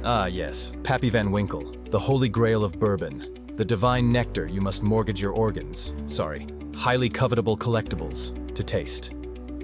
Ah yes, Pappy Van Winkle, the holy grail of bourbon. The divine nectar you must mortgage your organs, highly covetable collectibles, to taste.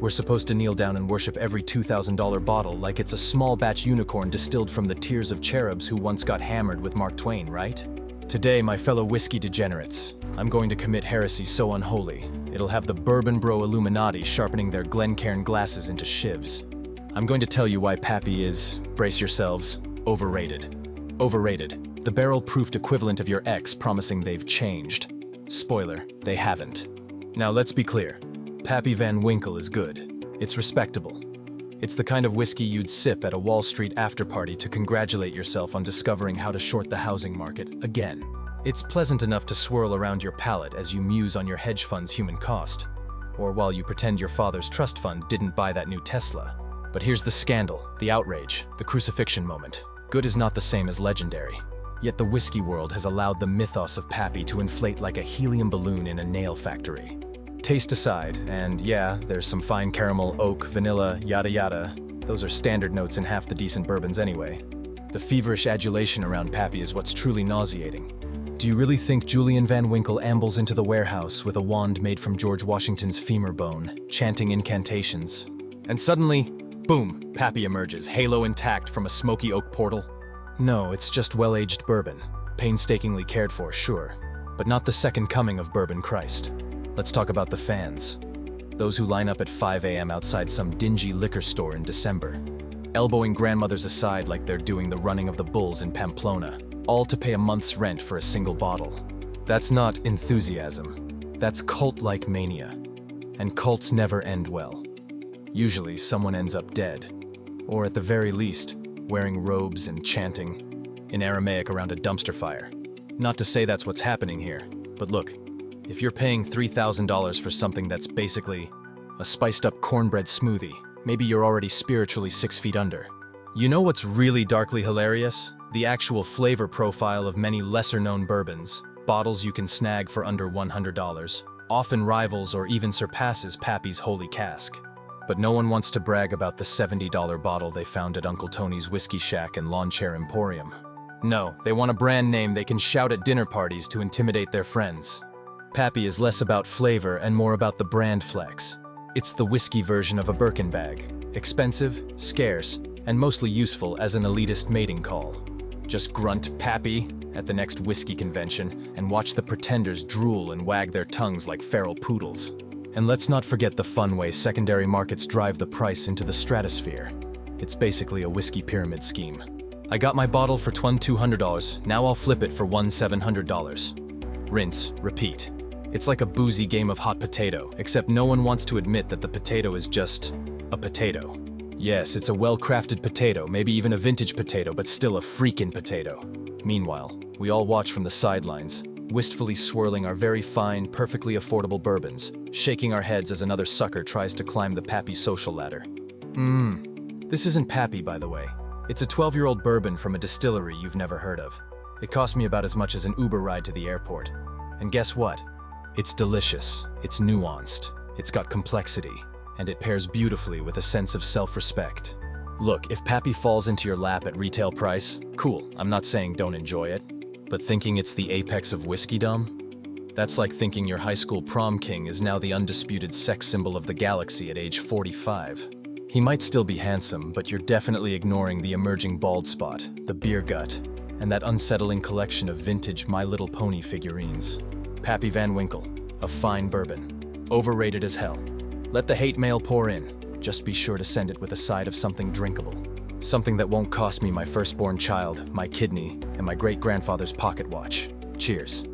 We're supposed to kneel down and worship every $2,000 bottle like it's a small batch unicorn distilled from the tears of cherubs who once got hammered with Mark Twain, right? Today, my fellow whiskey degenerates, I'm going to commit heresy so unholy, it'll have the Bourbon Bro Illuminati sharpening their Glencairn glasses into shivs. I'm going to tell you why Pappy is, brace yourselves, overrated. Overrated, the barrel-proofed equivalent of your ex promising they've changed. Spoiler, they haven't. Now let's be clear, Pappy Van Winkle is good. It's respectable. It's the kind of whiskey you'd sip at a Wall Street after-party to congratulate yourself on discovering how to short the housing market again. It's pleasant enough to swirl around your palate as you muse on your hedge fund's human cost, or while you pretend your father's trust fund didn't buy that new Tesla. But here's the scandal, the outrage, the crucifixion moment. Good is not the same as legendary. Yet the whiskey world has allowed the mythos of Pappy to inflate like a helium balloon in a nail factory. Taste aside, and yeah, there's some fine caramel, oak, vanilla, yada yada. Those are standard notes in half the decent bourbons anyway. The feverish adulation around Pappy is what's truly nauseating. Do you really think Julian Van Winkle ambles into the warehouse with a wand made from George Washington's femur bone, chanting incantations? And suddenly, boom, Pappy emerges, halo intact from a smoky oak portal? No, it's just well-aged bourbon. Painstakingly cared for, sure, but not the second coming of Bourbon Christ. Let's talk about the fans. Those who line up at 5 a.m. outside some dingy liquor store in December, elbowing grandmothers aside like they're doing the running of the bulls in Pamplona, all to pay a month's rent for a single bottle. That's not enthusiasm. That's cult-like mania. And cults never end well. Usually, someone ends up dead, or at the very least, wearing robes and chanting in Aramaic around a dumpster fire. Not to say that's what's happening here, but look, if you're paying $3,000 for something that's basically a spiced-up cornbread smoothie, maybe you're already spiritually 6 feet under. You know what's really darkly hilarious? The actual flavor profile of many lesser-known bourbons, bottles you can snag for under $100, often rivals or even surpasses Pappy's Holy Cask. But no one wants to brag about the $70 bottle they found at Uncle Tony's Whiskey Shack and Lawn Chair Emporium. No, they want a brand name they can shout at dinner parties to intimidate their friends. Pappy is less about flavor and more about the brand flex. It's the whiskey version of a Birkin bag. Expensive, scarce, and mostly useful as an elitist mating call. Just grunt Pappy at the next whiskey convention and watch the pretenders drool and wag their tongues like feral poodles. And let's not forget the fun way secondary markets drive the price into the stratosphere. It's basically a whiskey pyramid scheme. I got my bottle for $200, now I'll flip it for $700. Rinse, repeat. It's like a boozy game of hot potato, except no one wants to admit that the potato is just a potato. Yes, it's a well-crafted potato, maybe even a vintage potato, but still a freakin' potato. Meanwhile, we all watch from the sidelines, wistfully swirling our very fine, perfectly affordable bourbons, shaking our heads as another sucker tries to climb the Pappy social ladder. This isn't Pappy, by the way. It's a 12-year-old bourbon from a distillery you've never heard of. It cost me about as much as an Uber ride to the airport. And guess what? It's delicious, it's nuanced, it's got complexity, and it pairs beautifully with a sense of self-respect. Look, if Pappy falls into your lap at retail price, cool, I'm not saying don't enjoy it, but thinking it's the apex of whiskeydom? That's like thinking your high school prom king is now the undisputed sex symbol of the galaxy at age 45. He might still be handsome, but you're definitely ignoring the emerging bald spot, the beer gut, and that unsettling collection of vintage My Little Pony figurines. Pappy Van Winkle, a fine bourbon. Overrated as hell. Let the hate mail pour in. Just be sure to send it with a side of something drinkable. Something that won't cost me my firstborn child, my kidney, and my great-grandfather's pocket watch. Cheers.